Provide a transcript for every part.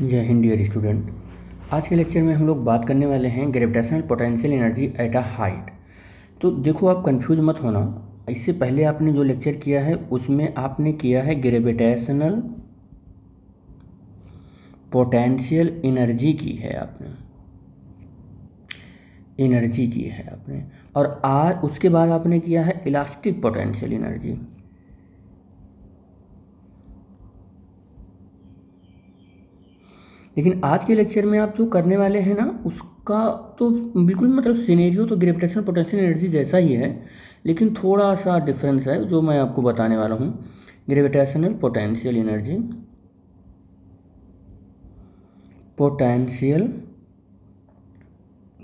जय Hind dear student. आज के लेक्चर में हम लोग बात करने वाले हैं gravitational potential energy at a height. तो देखो, आप कंफ्यूज मत होना। इससे पहले आपने जो लेक्चर किया है उसमें आपने किया है ग्रेविटेशनल पोटेंशियल एनर्जी की है आपने, एनर्जी की है आपने। और आज उसके बाद आपने किया है इलास्टिक पोटेंशियल एनर्जी। लेकिन आज के लेक्चर में आप जो करने वाले हैं ना, उसका तो बिल्कुल मतलब सिनेरियो तो ग्रेविटेशनल पोटेंशियल एनर्जी जैसा ही है, लेकिन थोड़ा सा डिफरेंस है जो मैं आपको बताने वाला हूँ। ग्रेविटेशनल पोटेंशियल एनर्जी, पोटेंशियल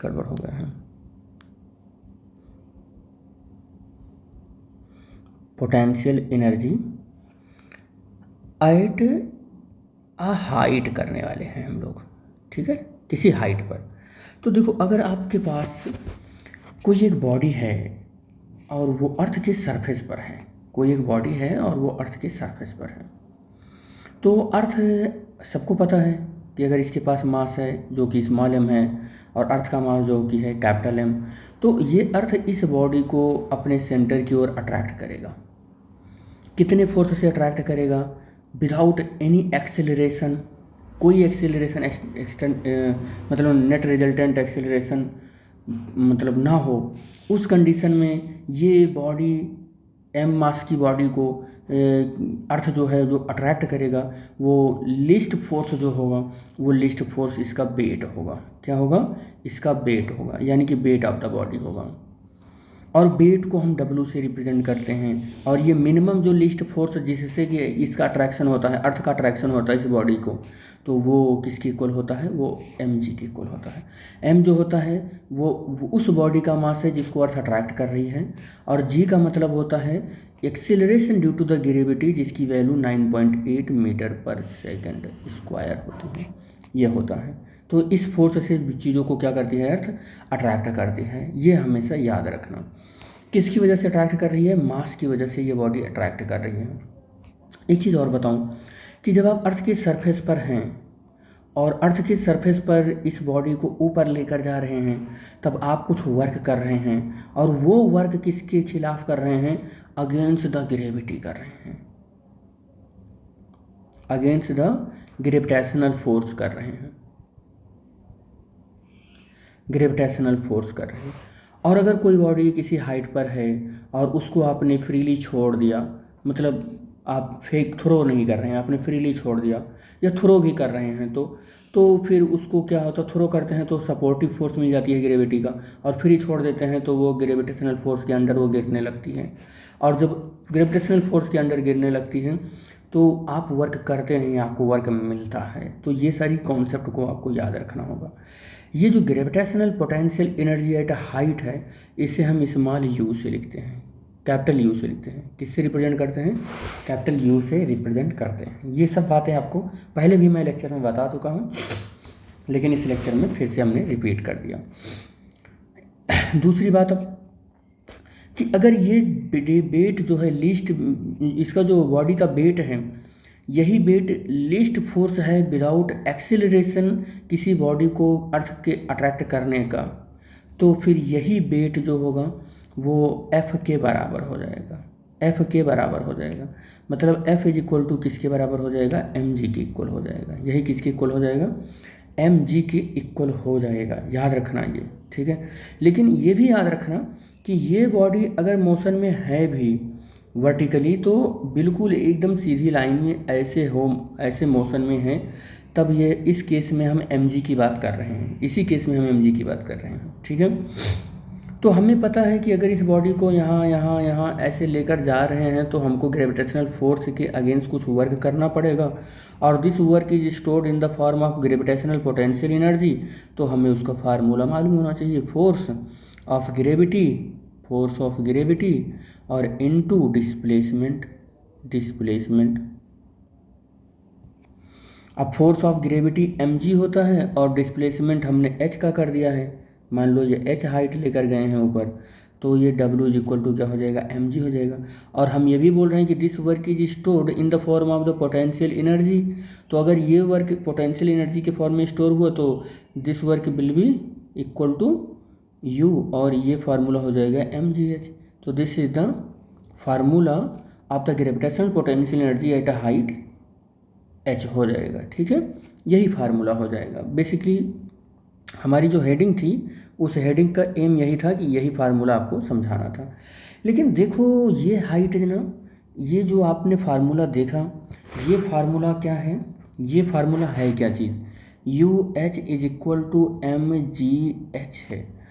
गड़बड़ हो गया है, potential energy at a height करने वाले हैं हम लोग, ठीक है, किसी हाइट पर। तो देखो, अगर आपके पास कोई एक बॉडी है और वो अर्थ के सरफेस पर है, कोई एक बॉडी है और वो अर्थ के सरफेस पर है, तो अर्थ सबको पता है कि अगर इसके पास मास है जो कि स्मॉल एम है और अर्थ का मास जो कि है कैपिटल एम, तो ये अर्थ इस बॉडी को अपने सेंटर की ओर अट्रैक्ट करेगा। कितने फोर्स से अट्रैक्ट करेगा? विदाउट एनी एक्सेलरेशन, कोई एक्सेलरेशन मतलब नेट रिजल्टेंट एक्सेलरेशन मतलब ना हो, उस कंडीशन में ये बॉडी एम मास की बॉडी को अर्थ जो है जो अट्रैक्ट करेगा, वो लीस्ट फोर्स जो होगा वो लीस्ट फोर्स इसका वेट होगा। क्या होगा? इसका वेट होगा, यानी कि वेट ऑफ द बॉडी होगा। और वेट को हम डब्ल्यू से रिप्रेजेंट करते हैं। और ये मिनिमम जो लीस्ट फोर्स जिससे कि इसका अट्रैक्शन होता है, अर्थ का अट्रैक्शन होता है इस बॉडी को, तो वो किसके इक्वल होता है? वो एम जी के इक्वल होता है। एम जो होता है वो उस बॉडी का मास है जिसको अर्थ अट्रैक्ट कर रही है, और जी का मतलब होता है acceleration due to the gravity, जिसकी value 9.8 metre per second square होती है, यह होता है। तो इस फोर्स से चीज़ों को क्या करती है? अर्थ अट्रैक्ट करती है। ये हमेशा याद रखना। किसकी वजह से अट्रैक्ट कर रही है? मास की वजह से ये बॉडी अट्रैक्ट कर रही है। एक चीज़ और बताऊं कि जब आप अर्थ के सरफेस पर हैं और अर्थ के सरफेस पर इस बॉडी को ऊपर लेकर जा रहे हैं, तब आप कुछ वर्क कर रहे हैं, और वो वर्क किसके खिलाफ कर रहे हैं? अगेंस्ट द ग्रेविटी कर रहे हैं, अगेंस्ट द ग्रेविटेशनल फोर्स कर रहे हैं, ग्रेविटेशनल फोर्स कर रहे हैं। और अगर कोई बॉडी किसी हाइट पर है और उसको आपने फ्रीली छोड़ दिया, मतलब आप फेक थ्रो नहीं कर रहे हैं, आपने फ्रीली छोड़ दिया, या थ्रो भी कर रहे हैं, तो फिर उसको क्या होता है? थ्रो करते हैं तो सपोर्टिव फोर्स मिल जाती है ग्रेविटी का, और फ्री छोड़ देते हैं तो वो ग्रेविटेशनल फोर्स के अंडर वो गिरने लगती है। और जब ग्रेविटेशनल फोर्स के अंडर गिरने लगती है तो आप वर्क करते नहीं, आपको वर्क मिलता है। तो ये सारी कॉन्सेप्ट को आपको याद रखना होगा। ये जो gravitational potential energy eight height है, इसे हम स्मॉल यू से लिखते हैं, कैपिटल यू से लिखते हैं। किससे रिप्रेजेंट करते हैं? कैपिटल यू से रिप्रेजेंट करते हैं। ये सब बातें आपको पहले भी मैं लेक्चर में बता चुका हूँ, लेकिन इस लेक्चर में फिर से हमने रिपीट कर दिया। दूसरी बात अब कि अगर ये वेट जो है लीस्ट, इसका जो बॉडी का वेट है, यही वेट लीस्ट फोर्स है विदाउट एक्सेलरेशन किसी बॉडी को अर्थ के अट्रैक्ट करने का, तो फिर यही वेट जो होगा वो एफ के बराबर हो जाएगा, एफ के बराबर हो जाएगा। मतलब एफ इज इक्वल टू किसके बराबर हो जाएगा? एम जी के इक्वल हो जाएगा। यही किसके इक्वल हो जाएगा? एम जी के इक्वल हो जाएगा। याद रखना ये, ठीक है। लेकिन ये भी याद रखना कि ये बॉडी अगर मोशन में है भी वर्टिकली, तो बिल्कुल एकदम सीधी लाइन में ऐसे मोशन में है, तब ये इस केस में हम एम जी की बात कर रहे हैं, इसी केस में हम एम जी की बात कर रहे हैं, ठीक है। तो हमें पता है कि अगर इस बॉडी को यहाँ यहाँ यहाँ ऐसे लेकर जा रहे हैं तो हमको ग्रेविटेशनल फोर्स के अगेंस्ट कुछ वर्क करना पड़ेगा, और this work is stored in the form of gravitational potential energy. तो हमें उसका फार्मूला मालूम होना चाहिए, force of gravity, force of gravity और इनटू डिस्प्लेसमेंट, डिस्प्लेसमेंट। अब फोर्स ऑफ ग्रेविटी mg होता है और डिस्प्लेसमेंट हमने h का कर दिया है। मान लो ये h हाइट लेकर गए हैं ऊपर, तो ये W इज इक्वल टू क्या हो जाएगा, mg हो जाएगा। और हम ये भी बोल रहे हैं कि this work is stored in the form of the potential energy. तो अगर ये वर्क पोटेंशियल एनर्जी के फॉर्म में स्टोर हुआ तो this work will be equal to U, और ये फार्मूला हो जाएगा mgh। तो this is the formula of the gravitational potential energy at a height h हो जाएगा। ठीक है, यही फार्मूला हो जाएगा। बेसिकली हमारी जो हेडिंग थी उस हेडिंग का एम यही था कि यही फार्मूला आपको समझाना था। लेकिन देखो ये हाइट है ना, ये जो आपने फार्मूला देखा, ये फार्मूला क्या है, ये फार्मूला है क्या चीज़, UH is equal to mgh है।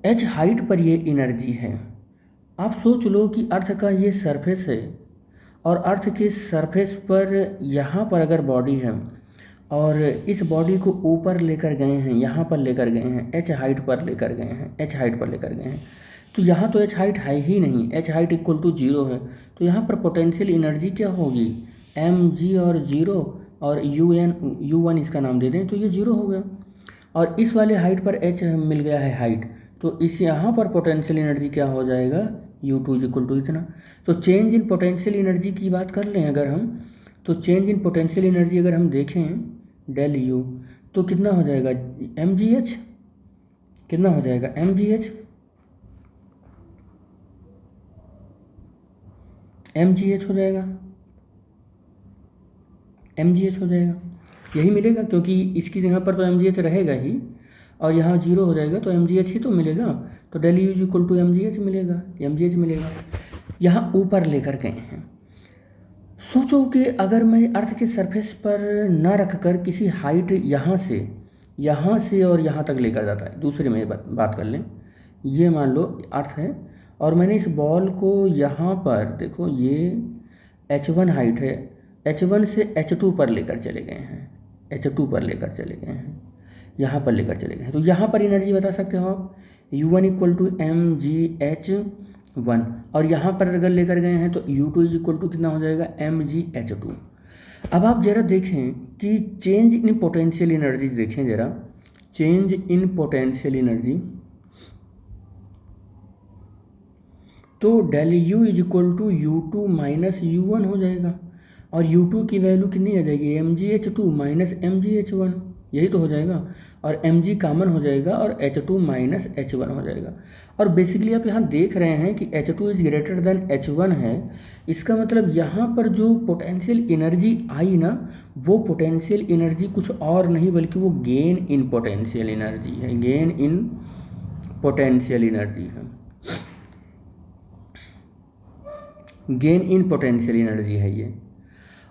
h हाइट पर ये एनर्जी है। आप सोच लो कि अर्थ का ये सरफेस है और अर्थ के सरफेस पर यहाँ पर अगर बॉडी है और इस बॉडी को ऊपर लेकर गए हैं, यहाँ पर लेकर गए हैं, h हाइट पर लेकर गए हैं, h हाइट पर लेकर गए हैं, तो यहाँ तो h हाइट है ही नहीं, h हाइट इक्वल टू 0 है। तो यहाँ पर पोटेंशियल एनर्जी क्या होगी, mg और 0 और u1 इसका नाम दे दें तो ये 0 हो गया। और इस वाले हाइट पर h मिल गया है हाइट, तो इस यहाँ पर पोटेंशियल एनर्जी क्या हो जाएगा, u2 इज इक्वल टू इतना। तो चेंज इन पोटेंशियल एनर्जी की बात कर लें अगर हम, तो चेंज इन पोटेंशियल एनर्जी अगर हम देखें डेल यू, तो कितना हो जाएगा mgh, कितना हो जाएगा mgh, mgh हो जाएगा, mgh हो जाएगा, यही मिलेगा क्योंकि इसकी जगह पर तो mgh रहेगा ही और यहाँ 0 हो जाएगा तो mgh ही तो मिलेगा। तो del U is equal to mgh मिलेगा, mgh मिलेगा। यहाँ ऊपर लेकर गए हैं, सोचो कि अगर मैं अर्थ के सरफेस पर न रखकर किसी हाइट यहाँ से और यहाँ तक लेकर जाता है, दूसरे में बात कर लें, ये मान लो अर्थ है और मैंने इस बॉल को यहाँ पर देखो, ये h1 हाइट है, h1 से h2 पर लेकर चले गए हैं, h2 पर लेकर चले गए हैं, यहाँ पर लेकर चले गए हैं। तो यहाँ पर एनर्जी बता सकते हो आप, u1 इक्वल टू mgh1, और यहाँ पर अगर लेकर गए हैं तो u2 इज इक्वल टू कितना हो जाएगा mgh2। अब आप ज़रा देखें कि चेंज इन पोटेंशियल एनर्जी देखें ज़रा, चेंज इन पोटेंशियल एनर्जी, तो del U is equal to u2 minus u1 हो जाएगा और u2 की वैल्यू कितनी आ जाएगी mgh2 माइनस mgh1, यही तो हो जाएगा, और mg कॉमन हो जाएगा और h2 माइनस h1 हो जाएगा। और बेसिकली आप यहाँ देख रहे हैं कि h2 is greater than h1 है, इसका मतलब यहाँ पर जो पोटेंशियल एनर्जी आई ना, वो पोटेंशियल एनर्जी कुछ और नहीं बल्कि वो गेन इन पोटेंशियल एनर्जी है, गेन इन पोटेंशियल एनर्जी है, गेन इन पोटेंशियल एनर्जी है ये।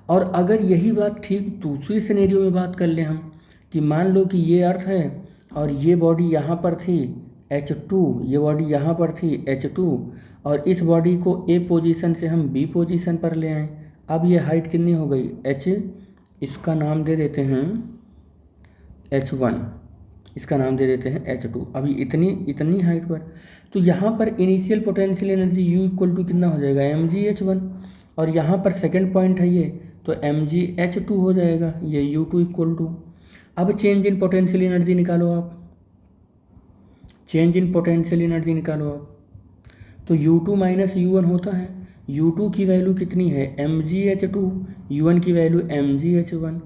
और अगर यही बात ठीक दूसरी सिनेरियो में बात कर लें हम, कि मान लो कि ये अर्थ है और ये बॉडी यहाँ पर थी h2, ये बॉडी यहाँ पर थी h2, और इस बॉडी को A पोजीशन से हम B पोजीशन पर ले आए। अब ये हाइट कितनी हो गई h, इसका नाम दे देते हैं h1, इसका नाम दे देते हैं h2, अभी इतनी हाइट पर। तो यहाँ पर initial potential energy U equal to कितना हो जाएगा mgh1, और यहाँ पर सेकंड पॉइंट है ये, तो mgh2 हो जाएगा, ये U2 इक्वल टू। अब चेंज इन पोटेंशियल एनर्जी निकालो आप, चेंज इन पोटेंशियल एनर्जी निकालो आप, तो u2 माइनस u1 होता है, u2 की वैल्यू कितनी है mgh2, u1 की वैल्यू mgh1,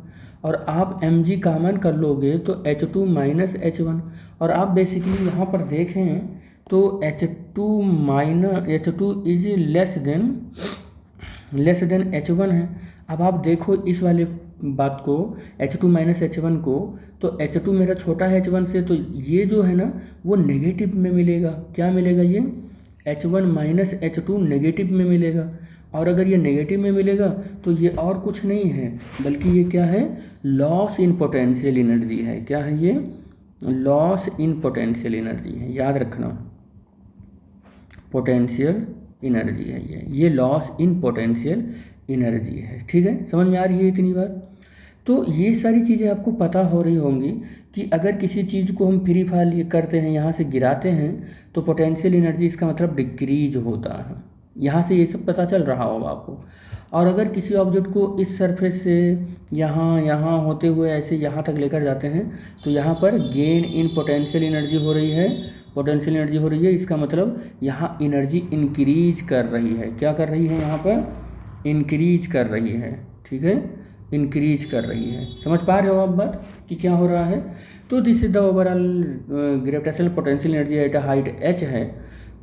और आप mg कॉमन कर लोगे तो h2 माइनस h1, और आप बेसिकली यहाँ पर देखें तो h2 is less than h1 है। अब आप देखो इस वाले बात को, h2 माइनस h1 को, तो h2 मेरा छोटा है h1 से, तो ये जो है ना वो नेगेटिव में मिलेगा। क्या मिलेगा, ये h1 माइनस h2 नेगेटिव में मिलेगा, और अगर ये नेगेटिव में मिलेगा तो ये और कुछ नहीं है बल्कि ये क्या है, लॉस इन पोटेंशियल एनर्जी है। क्या है ये, लॉस इन पोटेंशियल एनर्जी है, याद रखना, पोटेंशियल एनर्जी है ये लॉस इन पोटेंशियल एनर्जी है। ठीक है, समझ में आ रही है इतनी बात। तो ये सारी चीज़ें आपको पता हो रही होंगी कि अगर किसी चीज़ को हम फ्री फॉल करते हैं, यहाँ से गिराते हैं, तो पोटेंशियल एनर्जी इसका मतलब डिक्रीज होता है। यहाँ से ये सब पता चल रहा होगा आपको। और अगर किसी ऑब्जेक्ट को इस सरफेस से यहाँ होते हुए ऐसे यहाँ तक लेकर जाते हैं, तो यहाँ पर गेन इन पोटेंशियल एनर्जी हो रही है पोटेंशियल एनर्जी हो रही है, इसका मतलब यहाँ एनर्जी इंक्रीज कर रही है। क्या कर रही है यहाँ पर? इंक्रीज कर रही है, ठीक है, इंक्रीज कर रही है। समझ पा रहे हो आप बात कि क्या हो रहा है? तो this is the overall gravitational potential energy at a height h है।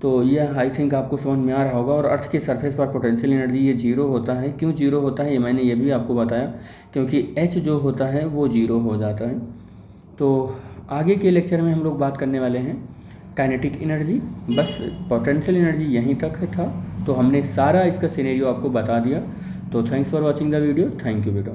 तो यह आई थिंक आपको समझ में आ रहा होगा। और अर्थ के सरफेस पर पोटेंशियल एनर्जी ये जीरो होता है। क्यों जीरो होता है ये मैंने ये भी आपको बताया, क्योंकि h जो होता है वो जीरो हो जाता है। तो आगे के लेक्चर में हम लोग बात करने वाले हैं काइनेटिक एनर्जी। बस पोटेंशियल एनर्जी यहीं तक है था, तो हमने सारा इसका सिनेरियो आपको बता दिया। तो thanks for watching the video. Thank you बेटा।